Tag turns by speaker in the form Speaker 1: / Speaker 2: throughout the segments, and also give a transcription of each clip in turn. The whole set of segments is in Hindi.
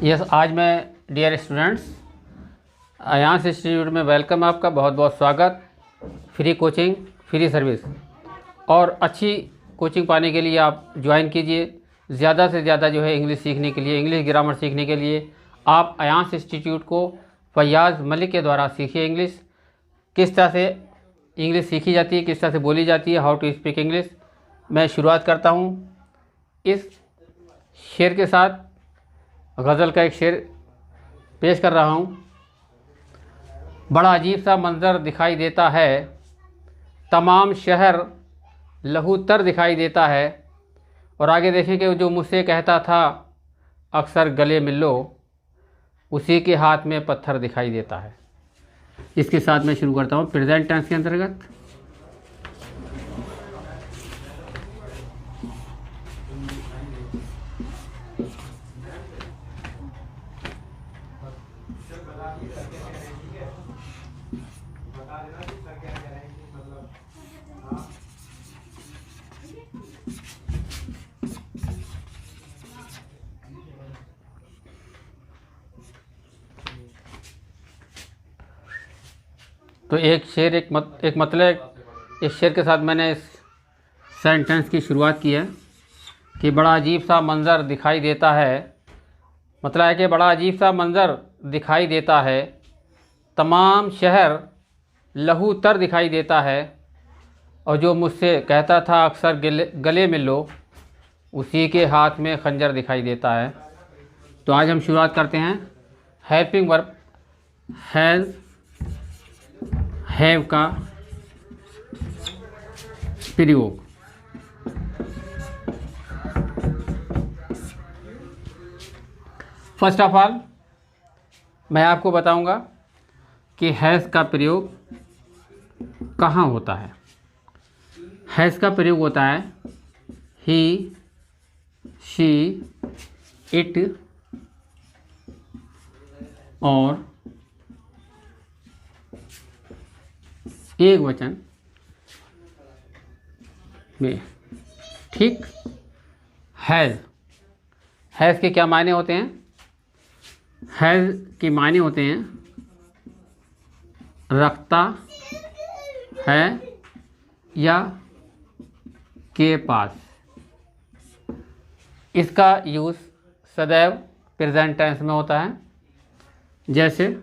Speaker 1: यस, आज मैं डियर स्टूडेंट्स आयांस इंस्टीट्यूट में वेलकम, आपका बहुत बहुत स्वागत। फ्री कोचिंग, फ्री सर्विस और अच्छी कोचिंग पाने के लिए आप ज्वाइन कीजिए। ज़्यादा से ज़्यादा जो है इंग्लिश सीखने के लिए, इंग्लिश ग्रामर सीखने के लिए आप आयांस इंस्टीट्यूट को फैयाज़ मलिक के द्वारा सीखिए। इंग्लिश किस तरह से इंग्लिश सीखी जाती है, किस तरह से बोली जाती है, हाउ टू स्पीक इंग्लिश। मैं शुरुआत करता हूँ इस शेर के साथ। गज़ल का एक शेर पेश कर रहा हूँ। बड़ा अजीब सा मंज़र दिखाई देता है, तमाम शहर लहू तर दिखाई देता है। और आगे देखें कि जो मुझसे कहता था अक्सर गले मिल लो, उसी के हाथ में पत्थर दिखाई देता है। इसके साथ मैं शुरू करता हूँ प्रेजेंट टेंस के अंतर्गत। तो एक शेर एक मतलब इस शेर के साथ मैंने इस सेंटेंस की शुरुआत की है कि बड़ा अजीब सा मंज़र दिखाई देता है। मतलब है कि बड़ा अजीब सा मंज़र दिखाई देता है, तमाम शहर लहू तर दिखाई देता है। और जो मुझसे कहता था अक्सर गले मिल लो, उसी के हाथ में खंजर दिखाई देता है। तो आज हम शुरुआत करते हैं हेल्पिंग वर्ब हैव का प्रयोग। फर्स्ट ऑफ ऑल मैं आपको बताऊंगा कि हैज़ का प्रयोग कहाँ होता है। हैज़ का प्रयोग होता है ही, शी, इट और एक वचन में। ठीक। हैज़ के क्या मायने होते हैं? हैज़ के मायने होते हैं रखता है या के पास। इसका यूज़ सदैव प्रेजेंट टेंस में होता है। जैसे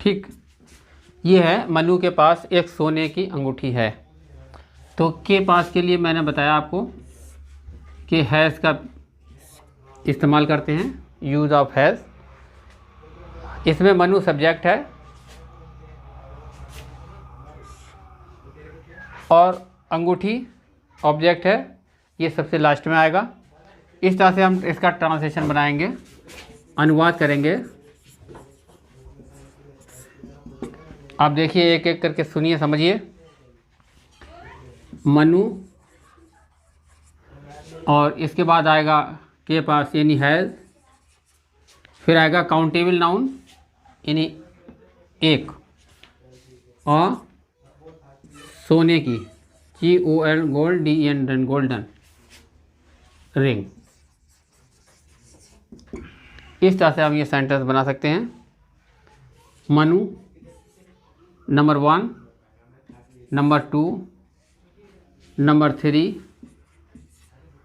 Speaker 1: ठीक, ये है मनु के पास एक सोने की अंगूठी है। तो के पास के लिए मैंने बताया आपको कि हैज़ का इस्तेमाल करते हैं, यूज़ ऑफ हैज़। इसमें मनु सब्जेक्ट है और अंगूठी ऑब्जेक्ट है। ये सबसे लास्ट में आएगा। इस तरह से हम इसका ट्रांसलेशन बनाएंगे, अनुवाद करेंगे। आप देखिए, एक एक करके सुनिए, समझिए। मनु और इसके बाद आएगा के पास यानी हैज़, फिर आएगा काउंटेबल नाउन यानी एक, और सोने की GOL gold DEN golden ring. इस तरह से हम ये सेंटेंस बना सकते हैं। Manu number 1, number 2, number 3,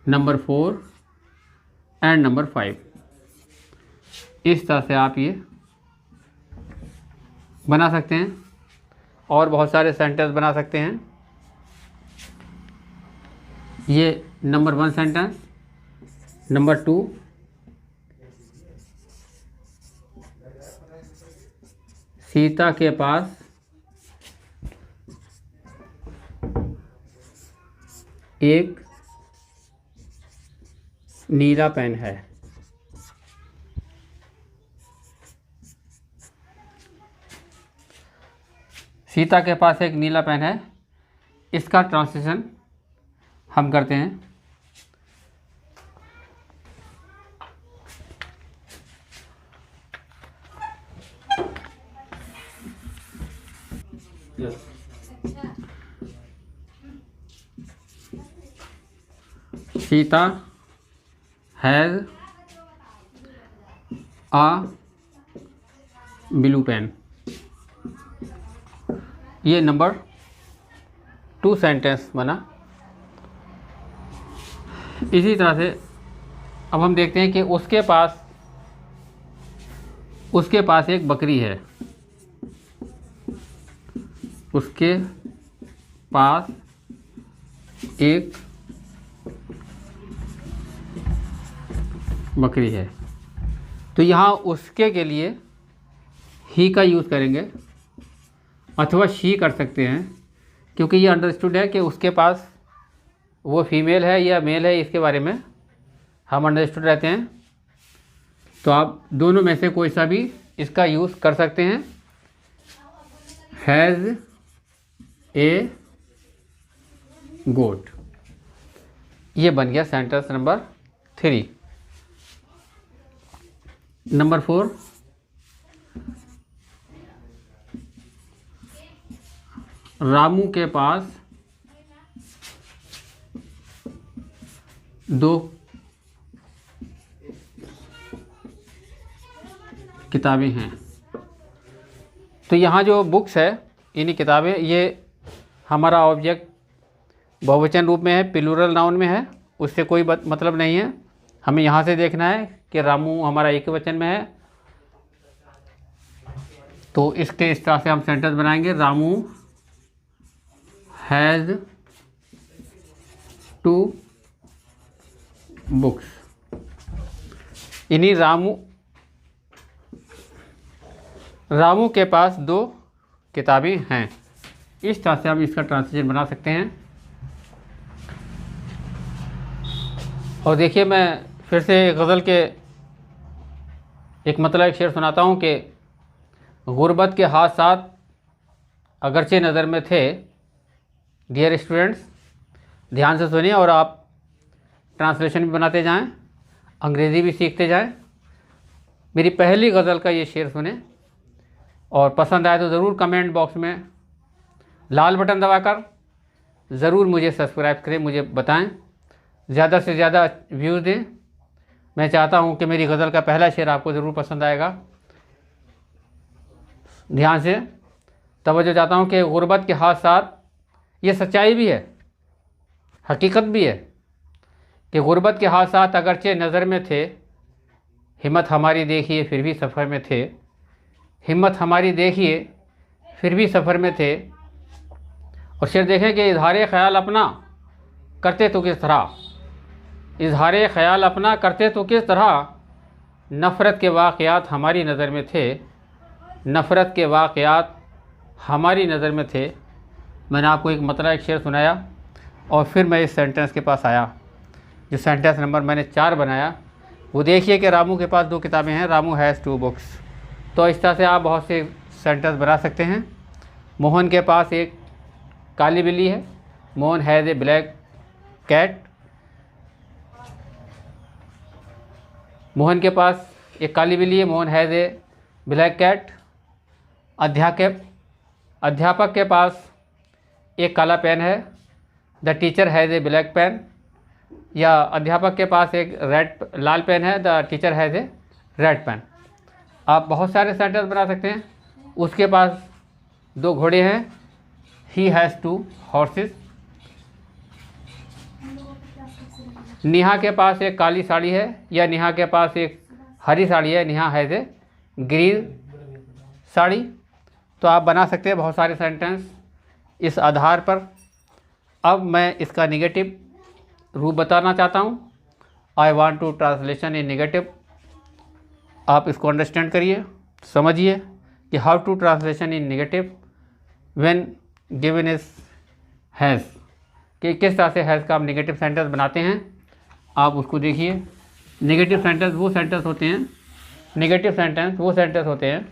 Speaker 1: number 4 and number 5। इस तरह से आप ये बना सकते हैं और बहुत सारे सेंटेंस बना सकते हैं। ये नंबर 1 सेंटेंस, नंबर 2 सीता के पास एक नीला पेन है। सीता के पास एक नीला पेन है, इसका ट्रांसलेशन हम करते हैं। Sita has a blue pen. ये नंबर 2 सेंटेंस बना। इसी तरह से अब हम देखते हैं कि उसके पास एक बकरी है। उसके पास एक बकरी है। तो यहाँ उसके के लिए ही का यूज़ करेंगे, अथवा शी कर सकते हैं, क्योंकि ये अंडरस्टूड है कि उसके पास वो फीमेल है या मेल है, इसके बारे में हम अंडरस्टूड रहते हैं। तो आप दोनों में से कोई सा भी इसका यूज़ कर सकते हैं। हैज़ ए गोट, ये बन गया सेंटेंस नंबर 3। नंबर 4, रामू के पास 2 किताबें हैं। तो यहाँ जो बुक्स है, इन्हीं किताबें, ये हमारा ऑब्जेक्ट बहुवचन रूप में है, प्लूरल नाउन में है, उससे कोई मतलब नहीं है। हमें यहाँ से देखना है कि रामू हमारा एक वचन में है। तो इसके इस तरह से हम सेंटेंस बनाएंगे। Ramu has 2 books. इन्हीं रामू के पास 2 किताबें हैं। इस तरह से हम इसका ट्रांसलेशन बना सकते हैं। और देखिए, मैं फिर से गज़ल के एक मतलब एक शेर सुनाता हूँ कि गुर्बत के हाथ साथ अगरचे नज़र में थे। डियर स्टूडेंट्स, ध्यान से सुनिए और आप ट्रांसलेशन भी बनाते जाएं, अंग्रेज़ी भी सीखते जाएं। मेरी पहली गज़ल का ये शेर सुने और पसंद आए तो ज़रूर कमेंट बॉक्स में लाल बटन दबाकर ज़रूर मुझे सब्सक्राइब करें, मुझे बताएं, ज़्यादा से ज़्यादा व्यूज़ दें। मैं चाहता हूं कि मेरी गज़ल का पहला शेर आपको ज़रूर पसंद आएगा। ध्यान से तवज्जो चाहता हूं कि गुर्बत के हाथ साथ, ये सच्चाई भी है, हकीकत भी है कि गुर्बत के हाथ साथ अगरचे नज़र में थे, हिम्मत हमारी देखिए फिर भी सफ़र में थे। हिम्मत हमारी देखिए फिर भी सफ़र में थे। और शेर देखें कि इजहार ख़याल अपना करते तो किस तरह, इजहार ख़याल अपना करते तो किस तरह, नफ़रत के वाक़यात हमारी नज़र में थे, नफ़रत के वाक़यात हमारी नज़र में थे। मैंने आपको एक मतलब एक शेर सुनाया और फिर मैं इस सेंटेंस के पास आया, जो सेंटेंस नंबर मैंने 4 बनाया। वो देखिए कि रामू के पास 2 किताबें हैं, रामू हैज़ 2 बुक्स। तो इस तरह से आप बहुत से सेंटेंस बना सकते हैं। मोहन के पास एक काली बिल्ली है, Mohan has a black cat. Mohan के पास एक काली बिल्ली है, Mohan has a black cat. अध्यापक के पास एक काला पेन है, the teacher has a black pen. या अध्यापक के पास एक लाल पेन है, the teacher has a red pen. आप बहुत सारे सेंटेंस बना सकते हैं। उसके पास 2 घोड़े हैं, ही हैज़ 2 हॉर्सेस। नेहा के पास एक काली साड़ी है, या नेहा के पास एक हरी साड़ी है, Neha has a green sari. तो आप बना सकते हैं बहुत सारे सेंटेंस इस आधार पर। अब मैं इसका निगेटिव रूप बताना चाहता हूँ। I want to translation in negative. आप इसको अंडरस्टैंड करिए, समझिए कि how to translation in negative when given is has, कि किस तरह से हैज़ का आप निगेटिव सेंटेंस बनाते हैं। आप उसको देखिए। नेगेटिव सेंटेंस वो सेंटेंस होते हैं